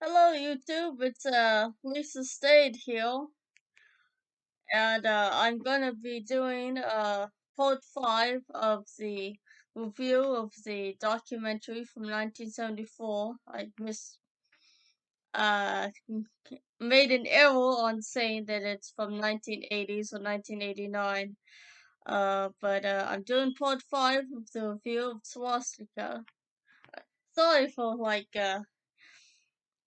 Hello YouTube, it's Lisa Stayed here, and I'm gonna be doing part 5 of the review of the documentary from 1974. I uh made an error on saying that it's from 1980s or 1989. But I'm doing part 5 of the review of Swastika. Sorry for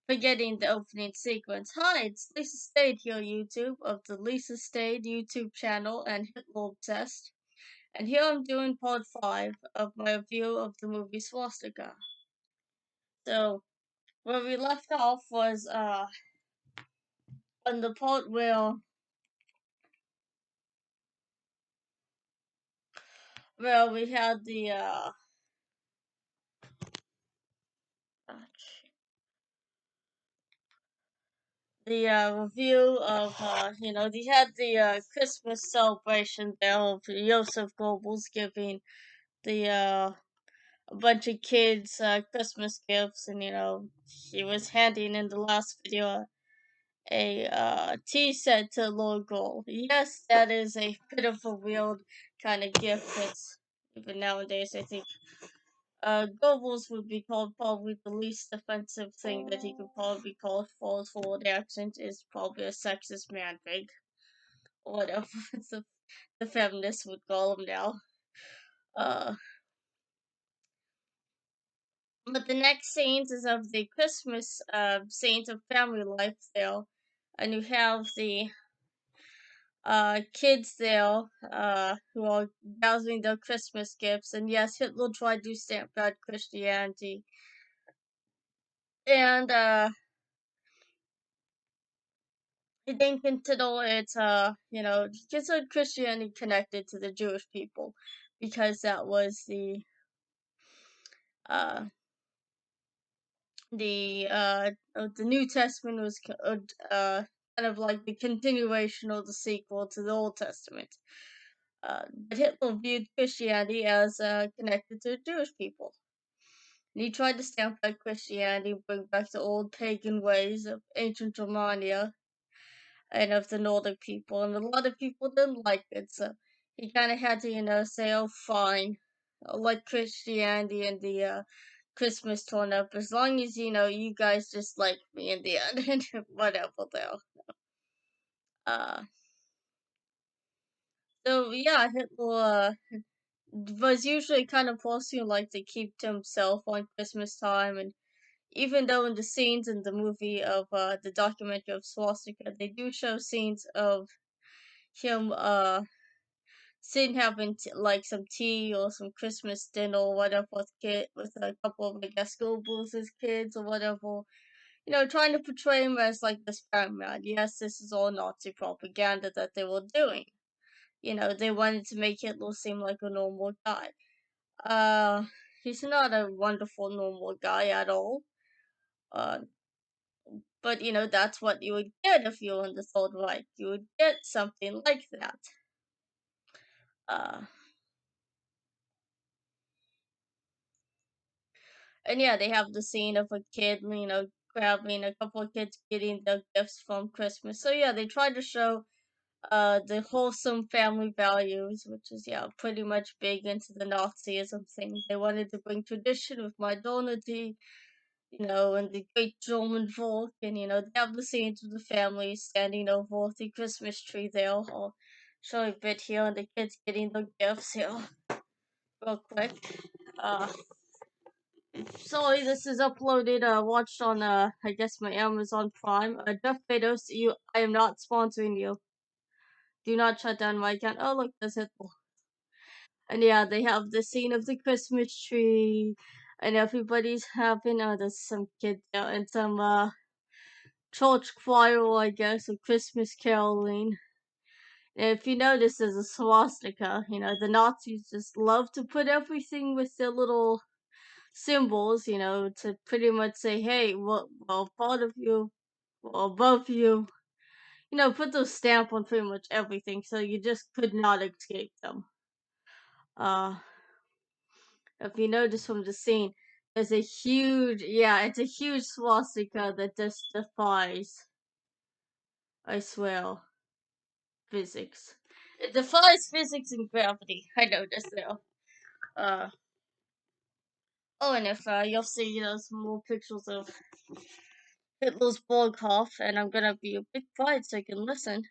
forgetting the opening sequence. Hi, it's Lisa Stayed here, YouTube, of the Lisa Stayed YouTube channel and Hitler Obsessed. And here I'm doing part 5 of my review of the movie Swastika. So, where we left off was, on the part where we had review of, they had the, Christmas celebration there of Joseph Goebbels giving the, a bunch of kids Christmas gifts, and he was handing in the last video a tea set to a little girl. Yes, that is a bit of a weird kind of gift. That's even nowadays, I think. Goebbels would be called probably the least offensive thing that he could probably be called for his forward accent is probably a sexist man pig, or whatever the feminists would call him now. Uh, But the next scenes is of the Christmas scenes of family life there, and you have the kids there who are gathering their Christmas gifts. And yes, Hitler tried to stamp out Christianity, and he didn't consider it consider Christianity connected to the Jewish people because that was uh the New Testament was kind of like the continuation or the sequel to the Old Testament. But Hitler viewed Christianity as connected to the Jewish people. And he tried to stamp out Christianity, bring back the old pagan ways of ancient Germania and of the Nordic people, and a lot of people didn't like it, so he kind of had to, say, "Oh, fine, I'll let Christianity and the Christmas turn up as long as you guys just like me in the end, and whatever though." Uh, so yeah, Hitler was usually kind of person who liked to keep to himself on Christmas time, and even though in the scenes in the movie of the documentary of Swastika, they do show scenes of him sitting having like some tea or some Christmas dinner or whatever with a couple of, I guess, Goebbels' kids or whatever. Trying to portray him as like this man. Yes, this is all Nazi propaganda that they were doing. They wanted to make Hitler seem like a normal guy. Uh, he's not a wonderful normal guy at all. Uh, but that's what you would get if you were in the Third Reich. You would get something like that. Uh, And yeah, they have the scene of a kid, grabbing a couple of kids getting their gifts from Christmas. So yeah, they try to show the wholesome family values, which is pretty much big into the Nazism thing. They wanted to bring tradition with modernity, and the great German folk, and they have the scenes of the family standing over the Christmas tree there. I'll show a bit here, and the kids getting their gifts here, real quick. Uh, Sorry, this is uploaded, watched on, I guess my Amazon Prime. Jeff Bezos, I am not sponsoring you. Do not shut down my account. Oh, look, there's Hitler. And yeah, they have the scene of the Christmas tree, and everybody's having, there's some kid there, and some, church choir, I guess, of Christmas caroling. And if you notice, there's a swastika. The Nazis just love to put everything with their little symbols, to pretty much say, hey, well, part of you, well, above you, put those stamp on pretty much everything, so you just could not escape them. Uh, if you notice from the scene, It's a huge, yeah, it's a huge swastika that just defies, I swear, physics. It defies physics and gravity. I know this now. Uh, oh, and if you'll see, some more pictures of Hitler's ball cough, and I'm gonna be a bit quiet so you can listen.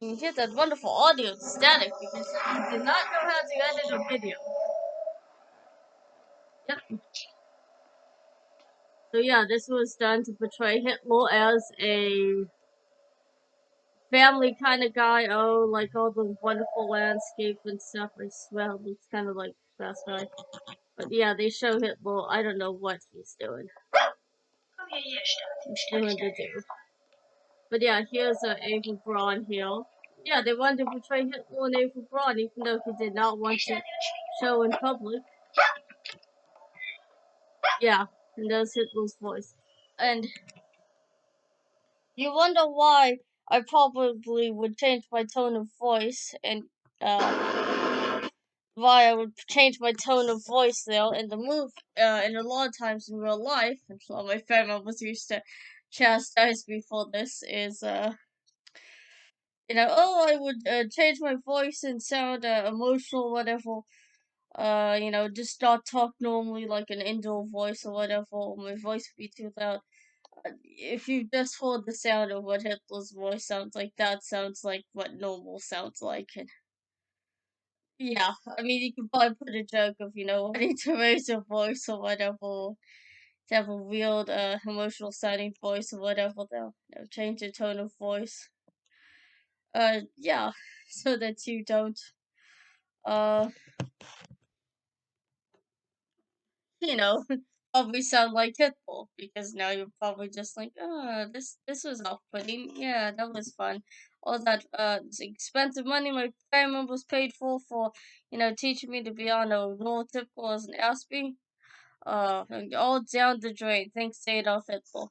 You hear that wonderful audio static because I did not know how to edit a video. Yep. So yeah, this was done to portray Hitler as a family kind of guy. Oh, like all the wonderful landscape and stuff. I swear, it looks kind of like Fast Guy. But yeah, they show Hitler. I don't know what he's doing. He's doing the do. But yeah, here's Ava Braun here. Yeah, they wanted to portray Hitler and Ava Braun, even though he did not want to show in public. Yeah, and there's Hitler's voice. And you wonder why I probably would change my tone of voice and why I would change my tone of voice there in the movie, and a lot of times in real life, and a lot of my family members used to chastise me for this, is, oh, I would change my voice and sound emotional, whatever, just not talk normally like an indoor voice or whatever, or my voice would be too loud. If you just heard the sound of what Hitler's voice sounds like, that sounds like what normal sounds like. And yeah, I mean, you can probably put a joke of, wanting to raise your voice or whatever, to have a weird, emotional sounding voice or whatever, they'll, change your tone of voice. Yeah, so that you don't, uh, you know, probably sound like Hitler, because now you're probably just like, oh, this was off-putting. Yeah, that was fun. All that expensive money my family members paid for, teaching me to be on a neurotypical as an Aspie. All down the drain. Thanks to Adolf Hitler.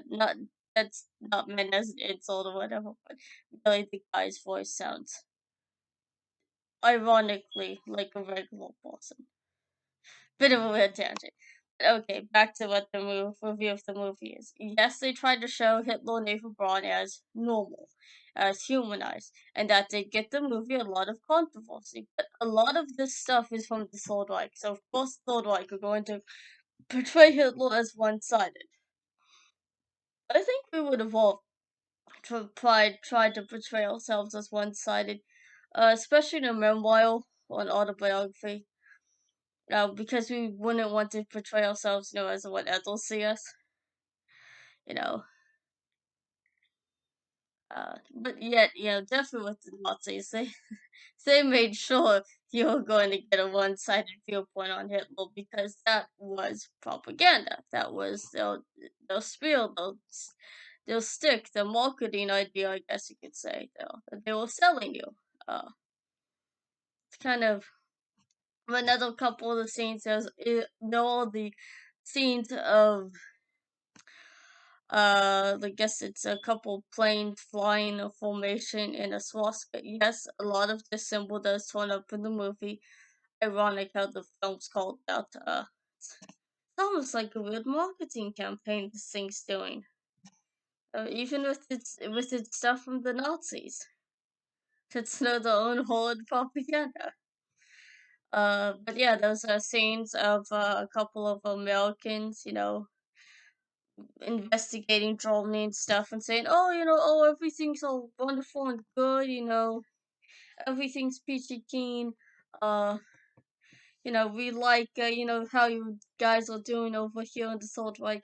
Not that's not meant as an insult or whatever, but really the guy's voice sounds ironically like a regular person. Bit of a weird tangent. Okay, back to what the review of the movie is. Yes, they tried to show Hitler and Eva Braun as normal, as humanized, and that did get the movie a lot of controversy. But a lot of this stuff is from the Third Reich, so of course the Third Reich are going to portray Hitler as one-sided. I think we would have all tried to portray ourselves as one-sided, especially in a memoir or an autobiography. Because we wouldn't want to portray ourselves, as what others see us, you know. But yet, definitely with the Nazis, they made sure you were going to get a one-sided viewpoint on Hitler because that was propaganda. That was their spiel, their stick, their marketing idea, I guess you could say, that they were selling you. It's kind of another couple of the scenes. There's all the scenes of I guess it's a couple planes flying a formation in a swastika. Yes, a lot of this symbol does turn up in the movie. Ironic how the film's called that. It's almost like a weird marketing campaign this thing's doing. Even with its stuff from the Nazis. It's their own horrid propaganda. But yeah, those are scenes of a couple of Americans, investigating Germany and stuff and saying, oh, everything's all wonderful and good, everything's peachy keen. Uh, we like, how you guys are doing over here in the Third Reich.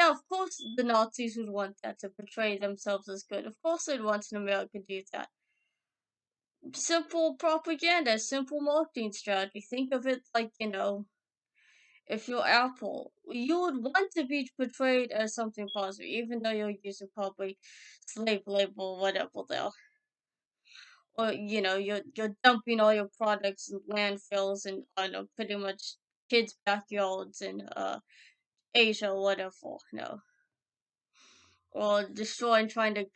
Yeah, of course the Nazis would want that to portray themselves as good. Of course they'd want an American to do that. Simple propaganda, simple marketing strategy. Think of it like, if you're Apple, you would want to be portrayed as something positive, even though you're using probably slave labor or whatever there. Or, you're dumping all your products in landfills and, I don't know, pretty much kids' backyards in, Asia or whatever, or destroy and trying to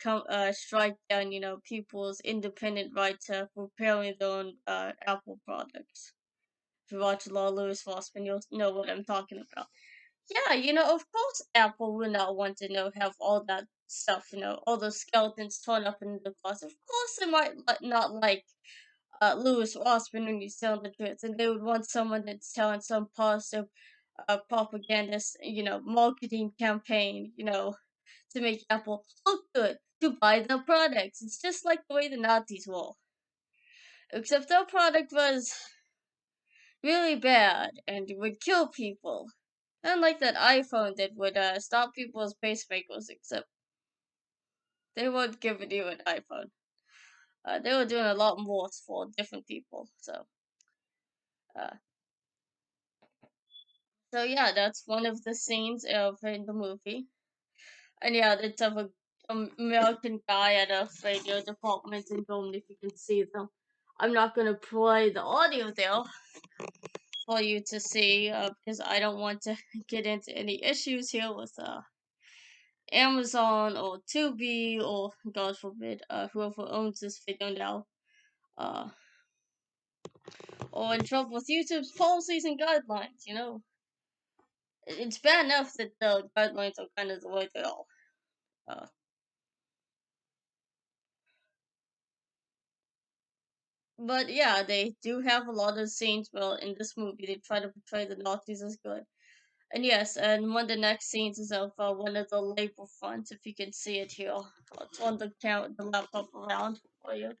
strike down, people's independent right to preparing their own Apple products. If you watch Law Lewis Fossman, you'll know what I'm talking about. Yeah, of course Apple would not want to have all that stuff, all those skeletons torn up in the closet. Of course they might not like Lewis Fossman when he's telling the truth, and they would want someone that's telling some positive propagandist, marketing campaign, to make Apple look good, to buy their products. It's just like the way the Nazis were. Except their product was really bad and would kill people. Unlike that iPhone that would stop people's pacemakers, except they weren't giving you an iPhone. They were doing a lot more for different people. Uh, so yeah, that's one of the scenes of in the movie. And yeah, it's of a American guy at a radio department in Germany. If you can see them, I'm not gonna play the audio there for you to see because I don't want to get into any issues here with Amazon or Tubi or God forbid whoever owns this video now uh or in trouble with YouTube's policies and guidelines. It's bad enough that the guidelines are kind of the way they are. Uh, But yeah, they do have a lot of scenes. Well, in this movie, they try to portray the Nazis as good. And yes, and one of the next scenes is of one of the labor fronts. If you can see it here, it's on the laptop around for you.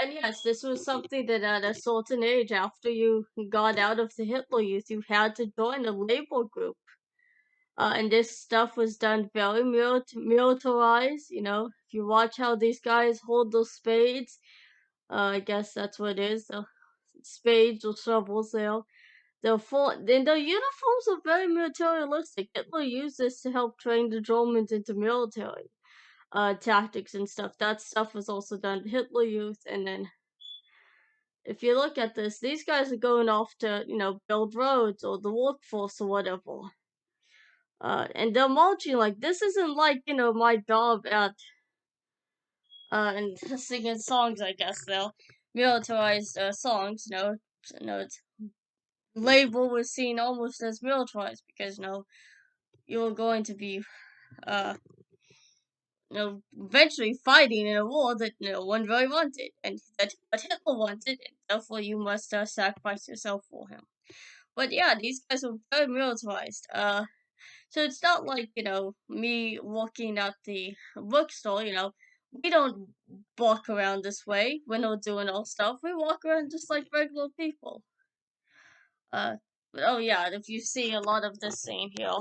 And yes, this was something that at a certain age, after you got out of the Hitler Youth, you had to join a labor group. And this stuff was done very militarized. If you watch how these guys hold those spades, I guess that's what it is. Spades or shovels there. Then the uniforms are very militaristic. Hitler used this to help train the Germans into military tactics and stuff. That stuff was also done to Hitler Youth. And then if you look at this, these guys are going off to, build roads or the workforce or whatever. And they're marching like this isn't like, my job at and singing songs, I guess, though. Militarized songs, it's label was seen almost as militarized because you were going to be uh eventually fighting in a war that no one really wanted and that what Hitler wanted, and therefore you must sacrifice yourself for him. But yeah, these guys were very militarized. So it's not like me walking at the bookstore. We don't walk around this way when we're doing our stuff. We walk around just like regular people. Uh, but oh yeah, if you see a lot of this scene here,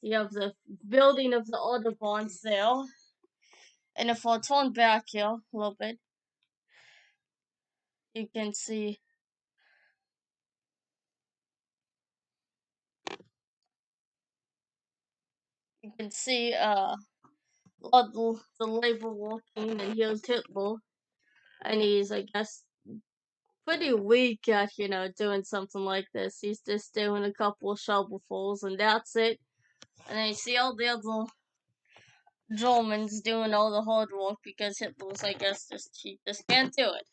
you have the building of the Autobahns there, and if I turn back here a little bit, you can see the label walking, and here's Hitler, and he's I guess pretty weak at doing something like this. He's just doing a couple of shovelfuls, and that's it. And then you see all the other Germans doing all the hard work because Hitler's, I guess, he just can't do it.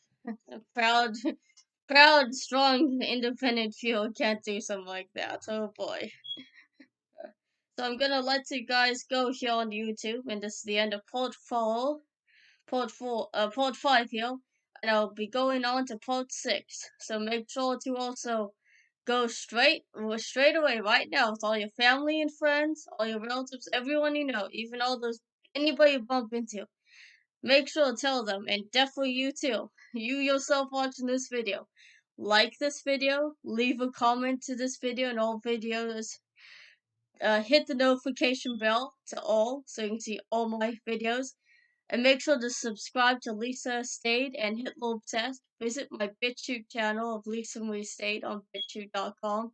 A proud, strong, independent field can't do something like that. Oh boy. So I'm gonna let you guys go here on YouTube, and this is the end of part 5 here, and I'll be going on to part 6. So make sure to also go straight away right now with all your family and friends, all your relatives, everyone you know, even all those anybody you bump into. Make sure to tell them, and definitely you too. You yourself watching this video. Like this video, leave a comment to this video and all videos. Hit the notification bell to all so you can see all my videos. And make sure to subscribe to Lisa Stade and Hitler Obsessed. Visit my BitChute channel of Lisa Marie Stade on BitChute.com.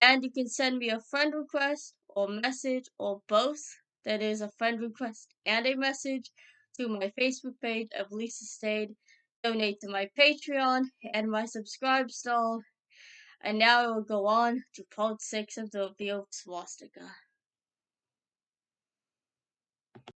And you can send me a friend request or message or both. That is a friend request and a message to my Facebook page of Lisa Stade. Donate to my Patreon and my subscribe stall. And now I will go on to part 6 of the review of Swastika.